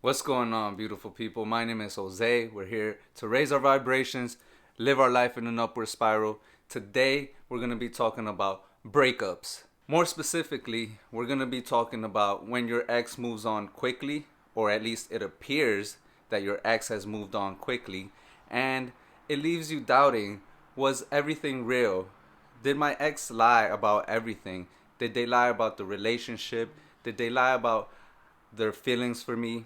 What's going on, beautiful people? My name is Jose. We're here to raise our vibrations, live our life in an upward spiral. Today, we're going to be talking about breakups. More specifically, we're going to be talking about when your ex moves on quickly, or at least it appears that your ex has moved on quickly, and it leaves you doubting, was everything real? Did my ex lie about everything? Did they lie about the relationship? Did they lie about their feelings for me?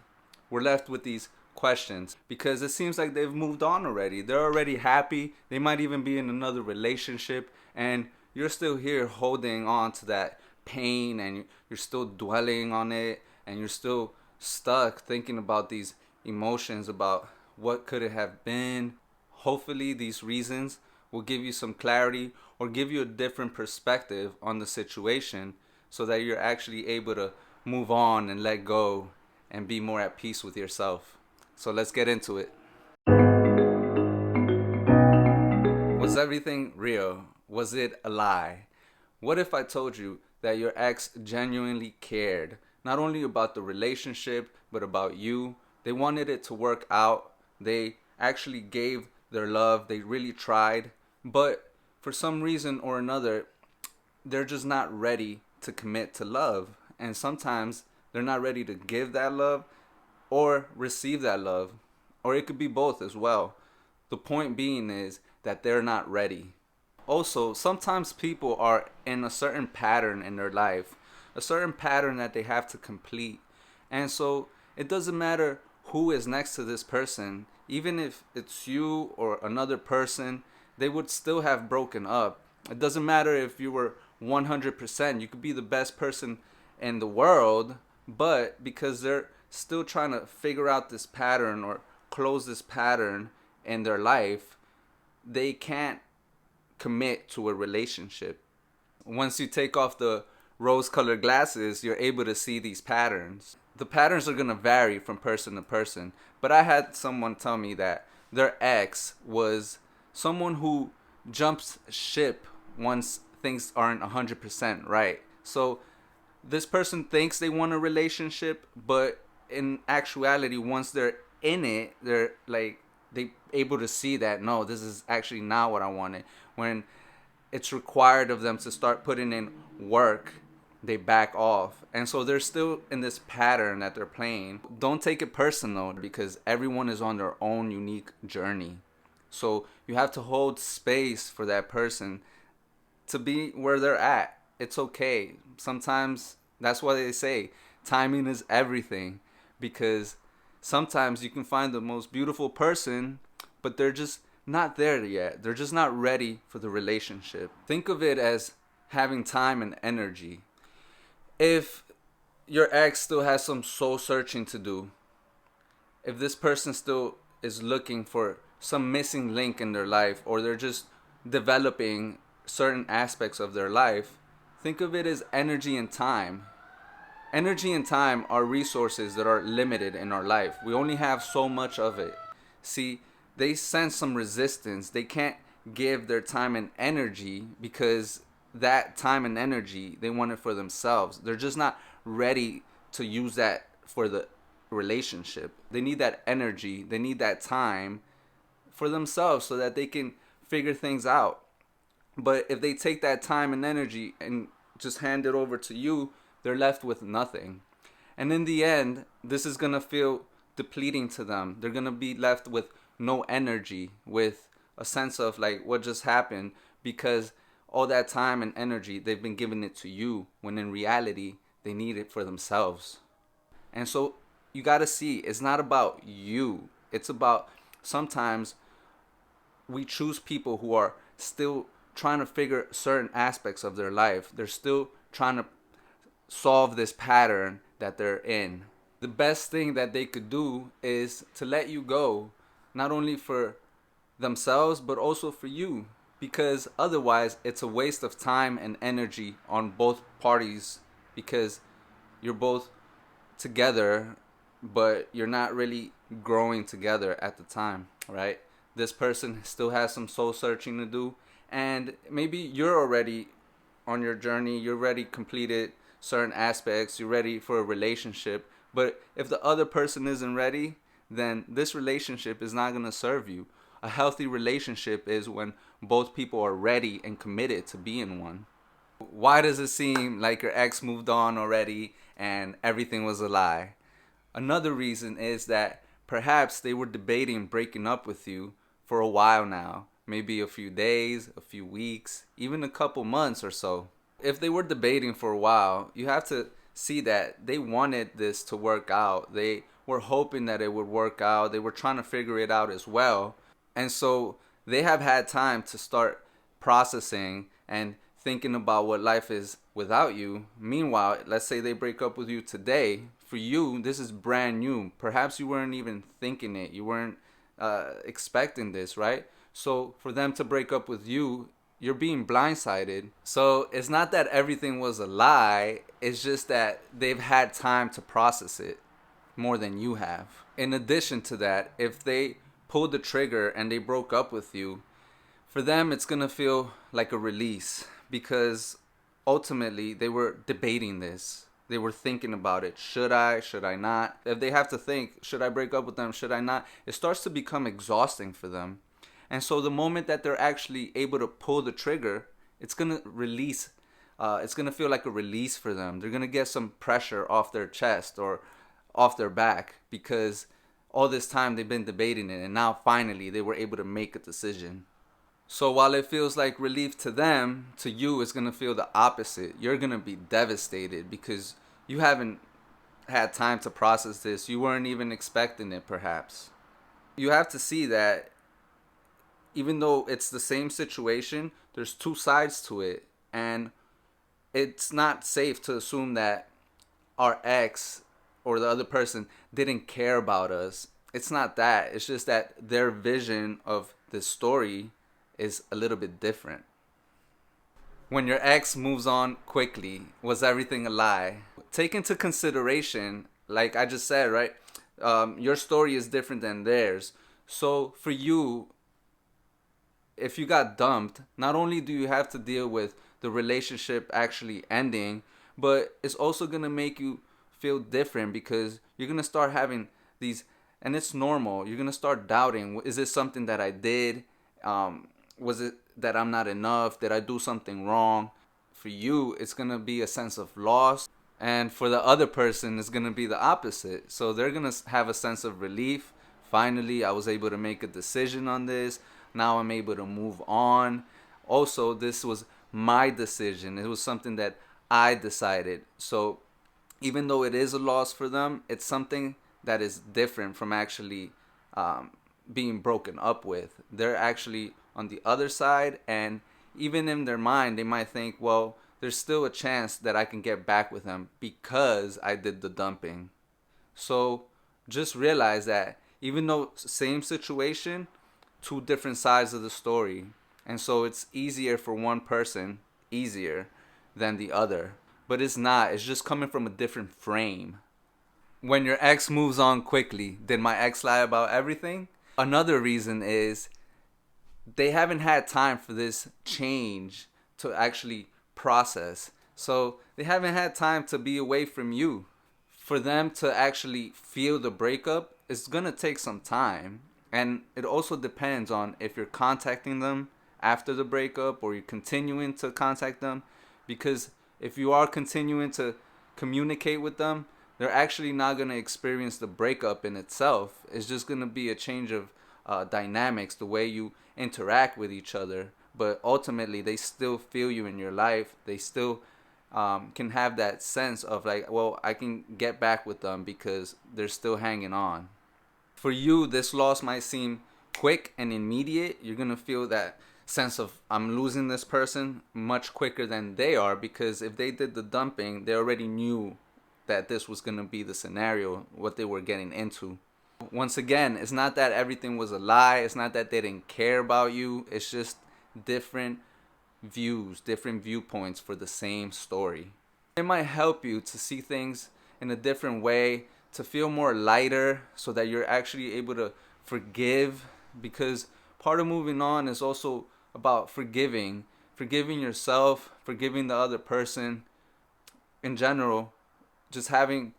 We're left with these questions because it seems like they've moved on already. They're already happy. They might even be in another relationship, and you're still here holding on to that pain, and you're still dwelling on it, and you're still stuck thinking about these emotions about what could it have been. Hopefully, these reasons will give you some clarity or give you a different perspective on the situation so that you're actually able to move on and let go and be more at peace with yourself. So let's get into it. Was everything real? Was it a lie? What if I told you that your ex genuinely cared, not only about the relationship, but about you? They wanted it to work out. They actually gave their love. They really tried. But for some reason or another, they're just not ready to commit to love. And sometimes they're not ready to give that love or receive that love. Or it could be both as well. The point being is that they're not ready. Also, sometimes people are in a certain pattern in their life, a certain pattern that they have to complete. And so it doesn't matter who is next to this person, even if it's you or another person, they would still have broken up. It doesn't matter if you were 100%, you could be the best person in the world, but because they're still trying to figure out this pattern or close this pattern in their life, they can't commit to a relationship. Once you take off the rose colored glasses, you're able to see these patterns. The patterns are going to vary from person to person, but I had someone tell me that their ex was someone who jumps ship once things aren't 100% right. So this person thinks they want a relationship, but in actuality, once they're in it, they're like, they able to see that no, this is actually not what I wanted. When it's required of them to start putting in work, they back off. And so they're still in this pattern that they're playing. Don't take it personal because everyone is on their own unique journey. So you have to hold space for that person to be where they're at. It's okay. Sometimes that's why they say timing is everything, because sometimes you can find the most beautiful person, but they're just not there yet. They're just not ready for the relationship. Think of it as having time and energy. If your ex still has some soul searching to do, if this person still is looking for some missing link in their life, or they're just developing certain aspects of their life, think of it as energy and time. Energy and time are resources that are limited in our life. We only have so much of it. See, they sense some resistance. They can't give their time and energy because that time and energy they want it for themselves. They're just not ready to use that for the relationship. They need that energy, they need that time for themselves so that they can figure things out. But if they take that time and energy and just hand it over to you, they're left with nothing. And in the end, this is going to feel depleting to them. They're going to be left with no energy, with a sense of like what just happened, because all that time and energy, they've been giving it to you, when in reality, they need it for themselves. And so you got to see, it's not about you. It's about sometimes we choose people who are still trying to figure certain aspects of their life. They're still trying to solve this pattern that they're in. The best thing that they could do is to let you go, not only for themselves, but also for you. Because otherwise, it's a waste of time and energy on both parties, because you're both together, but you're not really growing together at the time, right? This person still has some soul searching to do, and maybe you're already on your journey, you're already completed certain aspects, you're ready for a relationship, But if the other person isn't ready, then this relationship is not going to serve you. A healthy relationship is when both people are ready and committed to be in one. Why does it seem like your ex moved on already and everything was a lie? Another reason is that perhaps they were debating breaking up with you for a while now. Maybe a few days, a few weeks, even a couple months or so. If they were debating for a while, you have to see that they wanted this to work out. They were hoping that it would work out. They were trying to figure it out as well. And so they have had time to start processing and thinking about what life is without you. Meanwhile, let's say they break up with you today. For you, this is brand new. Perhaps you weren't even thinking it. You weren't expecting this, right? So for them to break up with you, you're being blindsided. So it's not that everything was a lie. It's just that they've had time to process it more than you have. In addition to that, if they pulled the trigger and they broke up with you, for them it's gonna feel like a release, because ultimately they were debating this. They were thinking about it. Should I not? If they have to think, should I break up with them? Should I not? It starts to become exhausting for them. And so the moment that they're actually able to pull the trigger, it's gonna release. It's gonna feel like a release for them. They're gonna get some pressure off their chest or off their back, because all this time they've been debating it, and now finally they were able to make a decision. So while it feels like relief to them, to you it's gonna feel the opposite. You're gonna be devastated because you haven't had time to process this. You weren't even expecting it, perhaps. You have to see that even though it's the same situation, there's two sides to it. And it's not safe to assume that our ex or the other person didn't care about us. It's not that. It's just that their vision of the story is a little bit different. When your ex moves on quickly, was everything a lie? Take into consideration, like I just said, right? Your story is different than theirs. So for you, if you got dumped, not only do you have to deal with the relationship actually ending, but it's also going to make you feel different, because you're going to start having these, and it's normal, you're going to start doubting, is this something that I did? Was it that I'm not enough? Did I do something wrong? For you, it's going to be a sense of loss. And for the other person, it's going to be the opposite. So they're going to have a sense of relief. Finally, I was able to make a decision on this. Now I'm able to move on. Also, this was my decision. It was something that I decided. So even though it is a loss for them, it's something that is different from actually being broken up with. They're actually on the other side, and even in their mind, they might think, well, there's still a chance that I can get back with him because I did the dumping. So just realize that even though same situation, two different sides of the story. And so it's easier for one person, easier than the other. But it's not. It's just coming from a different frame. When your ex moves on quickly, did my ex lie about everything? Another reason is they haven't had time for this change to actually process. So they haven't had time to be away from you. For them to actually feel the breakup, it's going to take some time. And it also depends on if you're contacting them after the breakup or you're continuing to contact them. Because if you are continuing to communicate with them, they're actually not going to experience the breakup in itself. It's just going to be a change of dynamics, the way you interact with each other. But ultimately, they still feel you in your life. They still can have that sense of like, well, I can get back with them because they're still hanging on. For you, this loss might seem quick and immediate. You're going to feel that sense of, I'm losing this person much quicker than they are, because if they did the dumping, they already knew that this was going to be the scenario, what they were getting into. Once again, it's not that everything was a lie. It's not that they didn't care about you. It's just different views, different viewpoints for the same story. It might help you to see things in a different way, to feel more lighter, so that you're actually able to forgive, because part of moving on is also about forgiving yourself, forgiving the other person in general, just having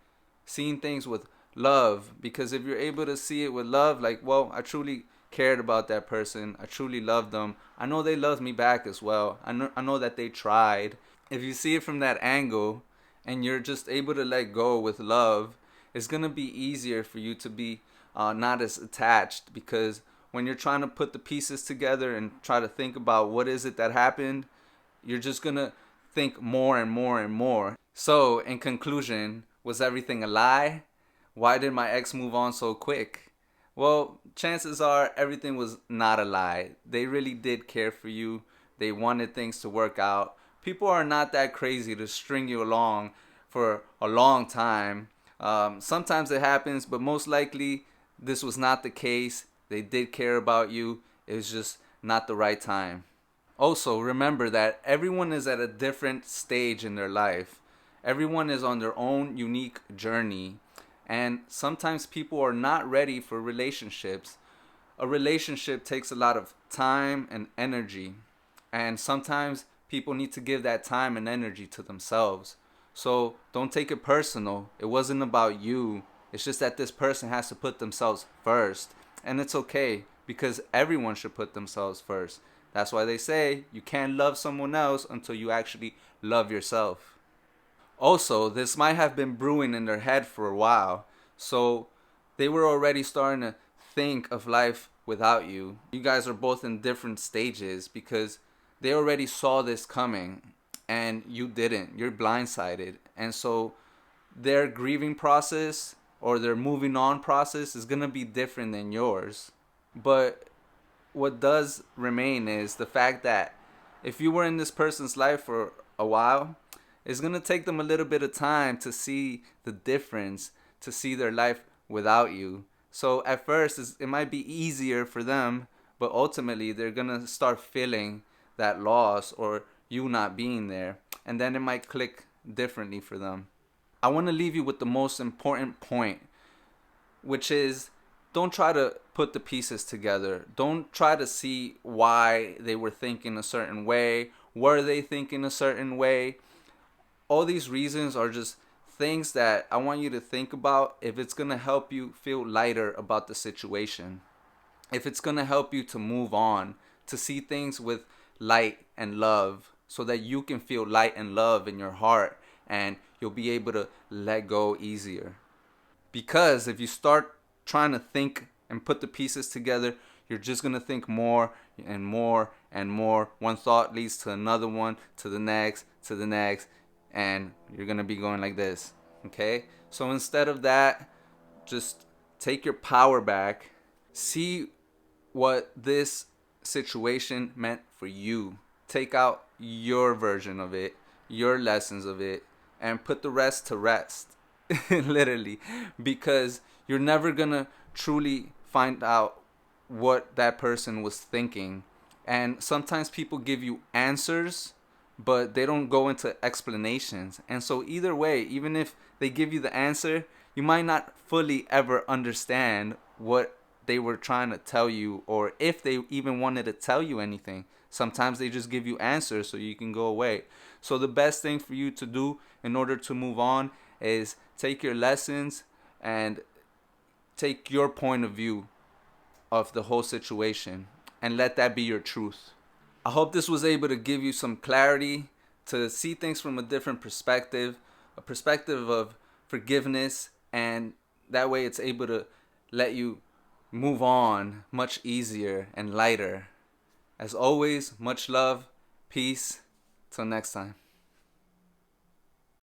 seeing things with love. Because if you're able to see it with love, like, well, I truly cared about that person, I truly loved them, I know they loved me back as well, I know that they tried. If you see it from that angle and you're just able to let go with love, it's going to be easier for you to be not as attached. Because when you're trying to put the pieces together and try to think about what is it that happened, you're just going to think more and more and more. So, in conclusion, was everything a lie? Why did my ex move on so quick? Well, chances are everything was not a lie. They really did care for you. They wanted things to work out. People are not that crazy to string you along for a long time. Sometimes it happens, but most likely this was not the case. They did care about you. It was just not the right time. Also, remember that everyone is at a different stage in their life. Everyone is on their own unique journey. And sometimes people are not ready for relationships. A relationship takes a lot of time and energy. And sometimes people need to give that time and energy to themselves. So don't take it personal. It wasn't about you. It's just that this person has to put themselves first. And it's okay, because everyone should put themselves first. That's why they say you can't love someone else until you actually love yourself. Also, this might have been brewing in their head for a while. So they were already starting to think of life without you. You guys are both in different stages because they already saw this coming and you didn't. You're blindsided. And so their grieving process or their moving on process is going to be different than yours. But what does remain is the fact that if you were in this person's life for a while, it's going to take them a little bit of time to see the difference, to see their life without you. So at first, it might be easier for them, but ultimately they're going to start feeling that loss or you not being there. And then it might click differently for them. I want to leave you with the most important point, which is don't try to put the pieces together. Don't try to see why they were thinking a certain way. Were they thinking a certain way? All these reasons are just things that I want you to think about if it's going to help you feel lighter about the situation. If it's going to help you to move on, to see things with light and love so that you can feel light and love in your heart and you'll be able to let go easier. Because if you start trying to think and put the pieces together, you're just going to think more and more and more. One thought leads to another one, to the next, and you're going to be going like this. Okay? So instead of that, just take your power back. See what this situation meant for you. Take out your version of it, your lessons of it, and put the rest to rest. Literally. Because you're never going to truly find out what that person was thinking. And sometimes people give you answers, but they don't go into explanations. And so either way, even if they give you the answer, you might not fully ever understand what they were trying to tell you, or if they even wanted to tell you anything. Sometimes they just give you answers so you can go away. So the best thing for you to do in order to move on is take your lessons and take your point of view of the whole situation and let that be your truth. I hope this was able to give you some clarity to see things from a different perspective, a perspective of forgiveness, and that way it's able to let you move on much easier and lighter. As always, much love, peace, till next time.